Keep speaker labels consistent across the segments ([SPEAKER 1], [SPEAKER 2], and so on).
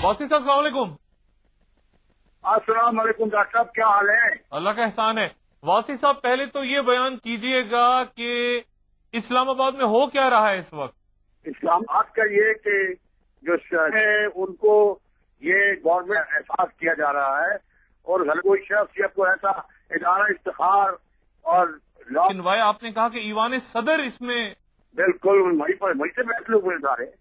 [SPEAKER 1] वासी साहब अस्सलाम वालेकुम।
[SPEAKER 2] अस्सलाम वालेकुम डॉक्टर साहब, क्या हाल है?
[SPEAKER 1] अल्लाह का एहसान है। वासी साहब पहले तो ये बयान कीजिएगा कि इस्लामाबाद में हो क्या रहा है इस वक्त?
[SPEAKER 2] इस्लामाबाद का ये कि जो शहर है उनको ये गवर्नमेंट एहसास किया जा रहा है और हर कोई शख्स या कोई ऐसा इदारा इफ्तिखार और लॉ
[SPEAKER 1] इनवाय आपने कहा कि ईवान सदर इसमें,
[SPEAKER 2] बिल्कुल वहीं से फैसले हुए इदारे।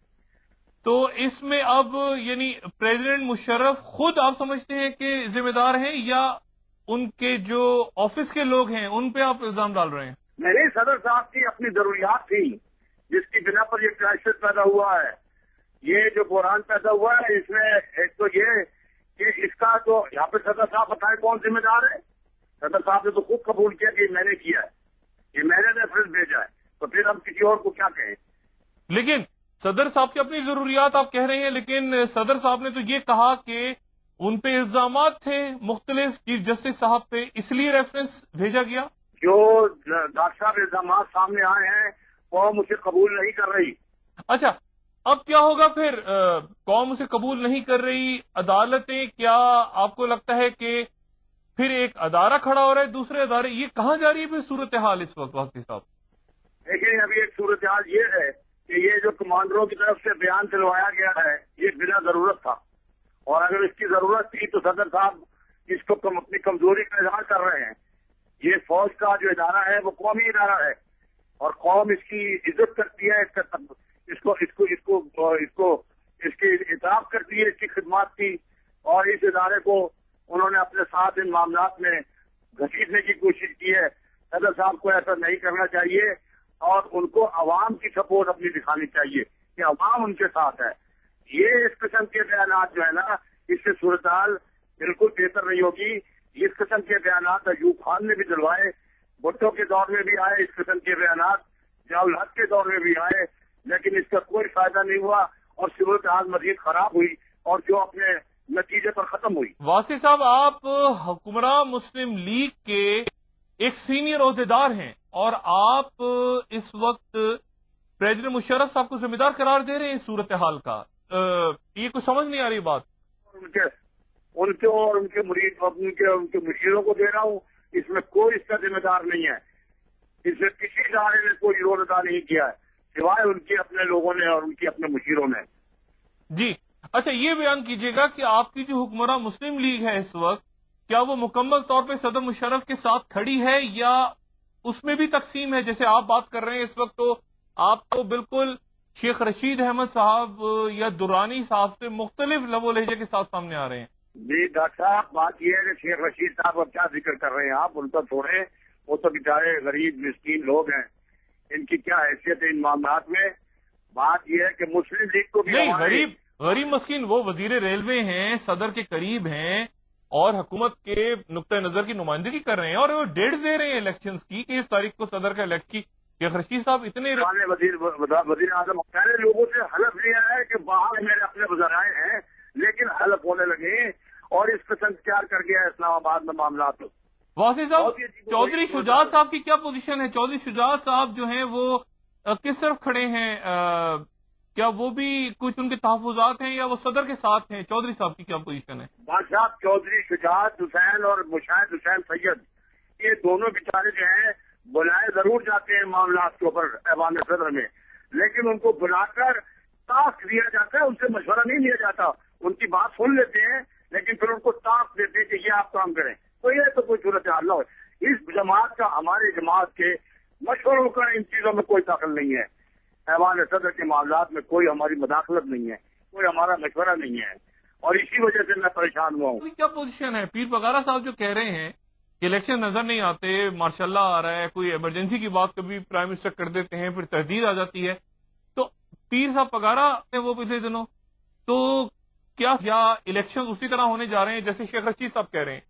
[SPEAKER 1] तो इसमें अब यानी प्रेसिडेंट मुशर्रफ खुद आप समझते हैं कि जिम्मेदार हैं या उनके जो ऑफिस के लोग हैं उन पे आप इल्जाम डाल रहे हैं?
[SPEAKER 2] मेरे सदर साहब की अपनी जरूरियात थी जिसकी बिना पर ये क्राइसिस पैदा हुआ है, ये जो बुरहान पैदा हुआ है। इसमें एक तो ये कि इसका तो यहाँ पे सदर साहब बताए कौन जिम्मेदार है। सदर साहब ने तो खुद कबूल किया कि मैंने किया है, ये मैंने रेफरेंस भेजा है, तो फिर हम किसी और को क्या कहें।
[SPEAKER 1] लेकिन सदर साहब की अपनी जरूरियात आप कह रहे हैं, लेकिन सदर साहब ने तो ये कहा कि उन पे इल्जामात थे मुख्तलिफ चीफ जस्टिस साहब पे, इसलिए रेफरेंस भेजा गया।
[SPEAKER 2] जो डॉक्टर साहब इल्जामात सामने आए हैं कौम उसे कबूल नहीं कर रही।
[SPEAKER 1] अच्छा, अब क्या होगा फिर? कौम उसे कबूल नहीं कर रही, अदालतें, क्या आपको लगता है कि फिर एक अदारा खड़ा हो रहा है दूसरे अदारे, ये कहाँ जा रही है फिर सूरत हाल इस वक्त वासी साहब?
[SPEAKER 2] लेकिन अभी एक सूरत हाल ये है कि ये जो कमांडरों की तरफ से बयान चलवाया गया है ये बिना जरूरत था, और अगर इसकी जरूरत थी तो सदर साहब इसको अपनी कमजोरी का इजहार कर रहे हैं। ये फौज का जो इदारा है वो कौमी इदारा है और कौम इसकी इज्जत करती है, इसकी इताअत करती है, इसकी खिदमत की, और इस इदारे को उन्होंने अपने साथ इन मामलात में घसीटने की कोशिश की है। सदर साहब को ऐसा नहीं करना चाहिए और उनको अवाम की सपोर्ट अपनी दिखानी चाहिए कि अवाम उनके साथ है। ये इस किस्म के बयानात जो है ना, इससे सूरत हाल बिल्कुल बेहतर नहीं होगी। इस किस्म के बयानात अयूब खान ने भी दिलवाए, भुट्टो के दौर में भी आए इस किस्म के बयानात, जियाउल हक के दौर में भी आए, लेकिन इसका कोई फायदा नहीं हुआ और सूरत हाल मजीद खराब हुई और जो अपने नतीजे पर खत्म हुई।
[SPEAKER 1] वासी साहब, आप हुक्मरान मुस्लिम लीग के एक सीनियर ओहदेदार हैं और आप इस वक्त प्रेसिडेंट मुशर्रफ साहब को जिम्मेदार करार दे रहे हैं इस सूरत हाल का। ये कुछ समझ नहीं आ रही बात।
[SPEAKER 2] उनके और उनके मुरीद उनके मुशीरों को दे रहा हूँ, इसमें कोई इसका जिम्मेदार नहीं है। इसमें किसी इदारे ने कोई रोल अदा नहीं किया है सिवाय उनके अपने लोगों ने और उनके अपने मुशीरों ने।
[SPEAKER 1] जी अच्छा, ये बयान कीजिएगा कि आपकी जो हुक्मरान मुस्लिम लीग है इस वक्त, क्या वो मुकम्मल तौर पे सदर मुशर्रफ के साथ खड़ी है या उसमें भी तकसीम है? जैसे आप बात कर रहे हैं इस वक्त, तो आप तो बिल्कुल शेख रशीद अहमद साहब या दुरानी साहब से मुख्तलिफ लबो लहजे के साथ सामने आ रहे हैं।
[SPEAKER 2] जी डॉक्टर साहब, बात यह है कि शेख रशीद साहब अब क्या जिक्र कर रहे हैं आप, उनका छोड़े, वो तो बेचारे गरीब मिस्कीन लोग हैं, इनकी क्या हैसियत है इन मामलात में। बात यह है कि मुस्लिम लीग को भी
[SPEAKER 1] नहीं, गरीब मस्कीन वो वजीर रेलवे हैं, सदर के करीब हैं और हुकूमत के नुक्ता नजर की नुमाइंदगी कर रहे हैं और वो डेट्स दे रहे हैं इलेक्शंस की कि इस तारीख को सदर का इलेक्ट की। शेख रशीद साहब इतने
[SPEAKER 2] वजीर आजम पहले लोगों से हलफ लिया है कि बाहर मेरे अपने वज़राए हैं, लेकिन हलफ होने लगे और इस किस्म तैयार कर गया है इस्लामाबाद में मामला। तो
[SPEAKER 1] वासी साहब, चौधरी शुजात साहब की क्या पोजीशन है? चौधरी शुजात साहब जो हैं वो किस तरफ खड़े हैं? क्या वो भी कुछ उनके तहफुजात हैं या वो सदर के साथ हैं? चौधरी साहब की क्या पोजीशन है?
[SPEAKER 2] बादशाह चौधरी शुजात हुसैन और मुशाहिद हुसैन सैयद, ये दोनों बेचारे जो हैं बुलाए जरूर जाते हैं मामलात के ऊपर ऐवान सदर में, लेकिन उनको बुलाकर टास्क दिया जाता है, उनसे मशवरा नहीं लिया जाता। उनकी बात सुन लेते हैं लेकिन फिर उनको टास्क देते हैं कि ये आप काम करें। तो ये तो कोई सूरत हाल हो। इस जमात का, हमारे जमात के मशवरों का इन चीजों में कोई दखल नहीं है। ऐवान सदर के मामलात में कोई हमारी मदाखलत नहीं है, कोई हमारा मशवरा नहीं है और इसी वजह से मैं परेशान हुआ हूँ।
[SPEAKER 1] क्या पोजीशन है? पीर बगारा साहब जो कह रहे हैं कि इलेक्शन नजर नहीं आते, मार्शल्ला आ रहा है, कोई इमरजेंसी की बात कभी प्राइम मिनिस्टर कर देते हैं, फिर तहदीद आ जाती है, तो पीर साहब पगारा है वो पिछले दिनों, तो क्या इलेक्शन उसी तरह होने जा रहे हैं जैसे शेख रशीद साहब कह रहे हैं?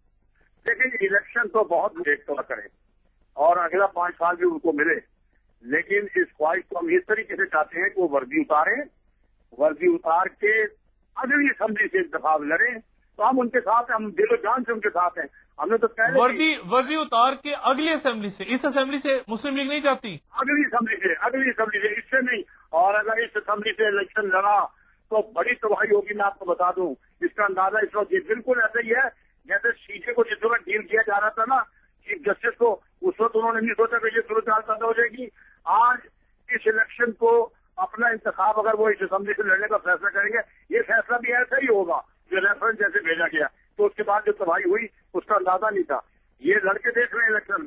[SPEAKER 2] लेकिन इलेक्शन तो बहुत लेट तो करें और अगला 5 साल भी उनको मिले, लेकिन इस ख्वाहिश को हम इस तरीके से चाहते हैं कि वो वर्दी उतारें, वर्दी उतार के अगली असेंबली से इंतखाब लड़ें, तो हम उनके साथ, हम दिलो जान से उनके साथ हैं। हमने तो पहले
[SPEAKER 1] वर्दी उतार के अगली असेंबली से, इस असेंबली से मुस्लिम लीग नहीं चाहती।
[SPEAKER 2] अगली असेंबली से, इससे नहीं। और अगर इस असेंबली से इलेक्शन लड़ा تو بڑی تباہی ہوگی. میں آپ کو بتا دوں اس کا اندازہ اس وقت بالکل ایسا ہی ہے جیسے CJ کو جس وقت ڈیل کیا جا رہا تھا نا چیف جسٹس کو, اس وقت انہوں نے نہیں سوچا کہ یہ صورتحال پیدا ہو جائے گی. آج اس الیکشن کو اپنا انتخاب اگر وہ اس اسمبلی سے لڑنے کا فیصلہ کریں گے, یہ فیصلہ بھی ایسا ہی ہوگا جو ریفرنس جیسے بھیجا گیا. تو اس کے بعد جو تباہی ہوئی اس کا اندازہ نہیں تھا. یہ لڑکے دیکھ رہے ہیں الیکشن,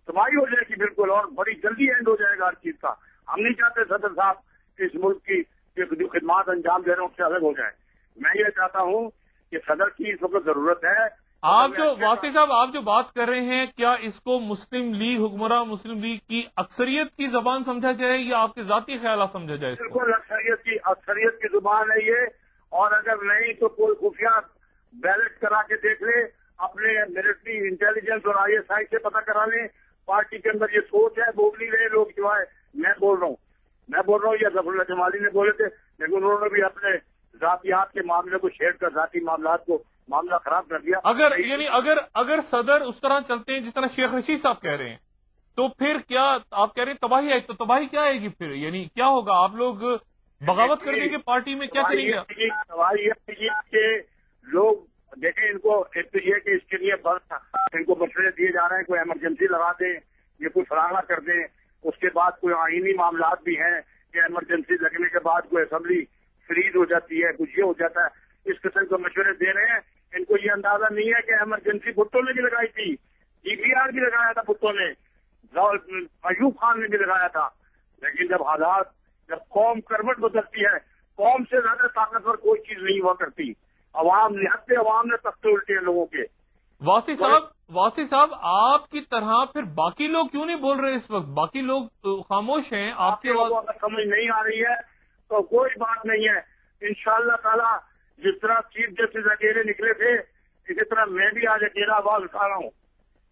[SPEAKER 2] تباہی ہو جائے گی بالکل, اور بڑی جلدی اینڈ ہو جائے گا ہر چیز کا. ہم نہیں چاہتے صدر صاحب اس ملک کی جو خدمات انجام دے رہے ہیں اس سے الگ ہو جائے. میں یہ چاہتا ہوں کہ صدر کی اس وقت ضرورت ہے.
[SPEAKER 1] آپ جو واسی صاحب آپ جو بات کر رہے ہیں, کیا اس کو مسلم لیگ, حکمراں مسلم لیگ کی اکثریت کی زبان سمجھا جائے یا آپ کے ذاتی خیالات سمجھا جائے؟
[SPEAKER 2] بالکل اکثریت کی زبان ہے یہ, اور اگر نہیں تو کوئی خفیہ بیلٹ کرا کے دیکھ لے, اپنے ملٹری انٹیلیجنس اور ISI سے پتہ کرا لیں. پارٹی کے اندر یہ سوچ ہے, بول نہیں رہے لوگ جو ہے, میں بول رہا ہوں یا ظفر اللہ جمالی نے بولے تھے, لیکن انہوں نے بھی اپنے ذاتیات کے معاملے کو چھیڑ کر ذاتی معاملات کو معاملہ خراب کر دیا.
[SPEAKER 1] اگر صدر اس طرح چلتے ہیں جس طرح شیخ رشید صاحب کہہ رہے ہیں, تو پھر کیا آپ کہہ رہے ہیں تباہی آئے, تو تباہی کیا آئے گی پھر؟ یعنی کیا ہوگا؟ آپ لوگ بغاوت کر دیں گے پارٹی میں, کیا کریں گے؟
[SPEAKER 2] تباہی یہ کہ لوگ دیکھیں, ان کو ایک تو یہ کہ اس کے لیے ان کو مشورے دیے جا رہے ہیں, کوئی ایمرجنسی لگا دیں, یہ کوئی فراہم کر دیں. اس کے بعد کوئی آئینی معاملات بھی ہیں کہ ایمرجنسی لگنے کے بعد کوئی اسمبلی فریز ہو جاتی ہے, کچھ یہ ہو جاتا ہے. اس قسم کے مشورے دے رہے ہیں. ان کو یہ اندازہ نہیں ہے کہ ایمرجنسی بھٹو نے بھی لگائی تھی, DPR بھی لگایا تھا بھٹو نے, ایوب خان نے بھی لگایا تھا. لیکن جب قوم کروٹ بدلتی ہے, قوم سے زیادہ طاقتور کوئی چیز نہیں ہوا کرتی. عوام نے تختے الٹے ہیں لوگوں کے.
[SPEAKER 1] واسی صاحب آپ کی طرح پھر باقی لوگ کیوں نہیں بول رہے اس وقت؟ باقی لوگ خاموش ہیں. آپ کے
[SPEAKER 2] اگر سمجھ نہیں آ رہی ہے تو کوئی بات نہیں ہے. انشاءاللہ تعالی جس طرح چیف جسٹس اکیلے نکلے تھے, اسی طرح میں بھی آج اکیلا آواز اٹھا رہا ہوں.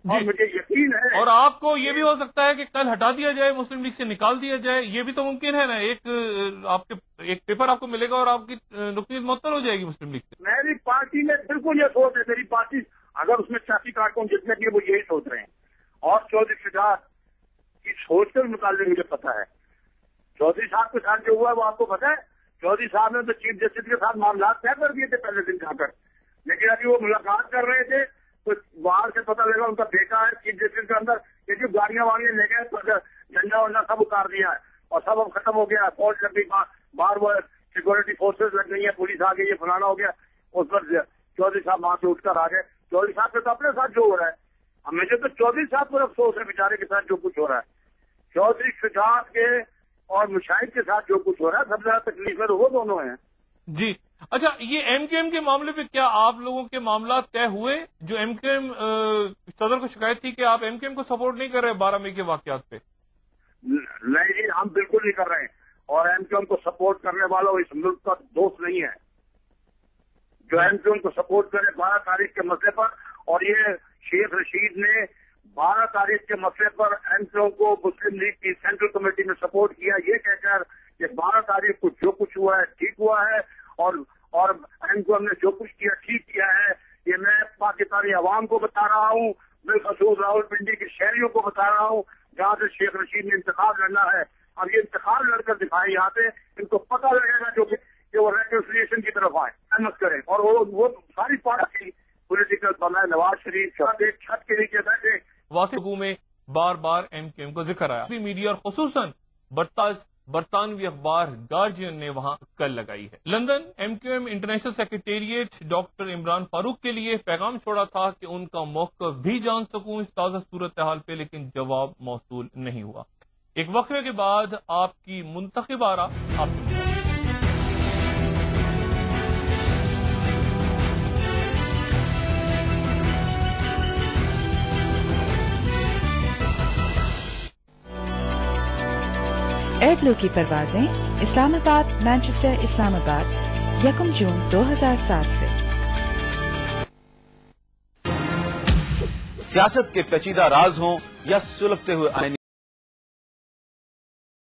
[SPEAKER 2] اور مجھے یقین ہے,
[SPEAKER 1] اور آپ کو یہ بھی ہو سکتا ہے کہ کل ہٹا دیا جائے, مسلم لیگ سے نکال دیا جائے, یہ بھی تو ممکن ہے نا. ایک پیپر آپ کو ملے گا اور آپ کی رکنیت معطل ہو جائے گی مسلم لیگ سے.
[SPEAKER 2] میری پارٹی میں بالکل یہ سوچ ہے. میری پارٹی اگر اس میں سیاسی کارکن جتنے بھی وہ یہی سوچ رہے ہیں. اور چودھری شجاعت کی سوچ کے متعلق مجھے پتا ہے. چودھری صاحب کے ساتھ جو ہوا ہے وہ آپ کو پتا ہے. چودھری صاحب نے تو چیف جسٹس کے ساتھ معاملات طے کر دیے تھے پہلے دن جا کر, لیکن ابھی وہ ملاقات کر رہے تھے تو باہر سے پتہ لگا ان کا بیٹا ہے چیف جسٹس کے اندر. یہ جو گاڑیاں واڑیاں لے گئے تو جھنڈا ونڈا سب اتار دیا ہے اور سب اب ختم ہو گیا. فوج لگ گئی, باہر وہ سیکورٹی فورسز لگ گئی ہیں, پولیس آ گئی, یہ فلانا ہو گیا. اس پر چودھری صاحب وہاں سے اٹھ کر آ گئے. چودھری صاحب کے تو اپنے ساتھ جو ہو رہا ہے, اب مجھے تو چودھری صاحب پر افسوس ہے بیچارے کے ساتھ جو کچھ ہو رہا ہے. چودھری شجاعت کے اور مشاہد کے ساتھ جو کچھ ہو رہا ہے, سب سے زیادہ تکلیف ہے وہ دونوں ہیں.
[SPEAKER 1] جی اچھا, یہ MQM کے معاملے پہ کیا آپ لوگوں کے معاملات طے ہوئے؟ جو MQM صدر کو شکایت تھی کہ آپ MQM کو سپورٹ نہیں کر رہے 12 مئی کے واقعات پہ.
[SPEAKER 2] نہیں جی, ہم بالکل نہیں کر رہے ہیں, اور MQM کو سپورٹ کرنے والا اس ملک کا دوست نہیں ہے جو MQM کو سپورٹ کرے 12 تاریخ کے مسئلے پر. اور یہ شیخ رشید نے 12 تاریخ کے مسئلے پر MQM کو مسلم لیگ کی سینٹرل کمیٹی میں سپورٹ کیا, یہ کہہ کر کہ 12 تاریخ کو جو کچھ ہوا ہے ٹھیک ہوا ہے, اور MQM نے جو کچھ کیا ٹھیک کیا ہے. یہ میں پاکستانی عوام کو بتا رہا ہوں, بالخصوص راولپنڈی کے شہریوں کو بتا رہا ہوں جہاں سے شیخ رشید نے انتخاب لڑنا ہے. اب یہ انتخاب لڑ کر دکھائے یہاں سے, ان کو پتہ لگے گا کہ وہ ریکنسیلیشن کی طرف آئے, احمد کریں. اور وہ ساری پارٹی پولیٹیکل بنائے, نواز شریف ایک چھت کے نیچے بیٹھے.
[SPEAKER 1] واسطوں میں بار بار MQM کو ذکر آیا. میڈیا اور خصوصاً برطانوی اخبار گارجین نے وہاں کل لگائی ہے. London MQM international secretariat doctor Imran Farooq کے لیے پیغام چھوڑا تھا کہ ان کا موقف بھی جان سکوں اس تازہ صورتحال پہ, لیکن جواب موصول نہیں ہوا. ایک وقفے کے بعد آپ کی منتخب آرا آپ
[SPEAKER 3] ایئر بلو کی پروازیں اسلام آباد مانچسٹر اسلام آباد 1 جون 2007 سے.
[SPEAKER 4] سیاست کے پیچیدہ راز ہوں یا سلگتے ہوئے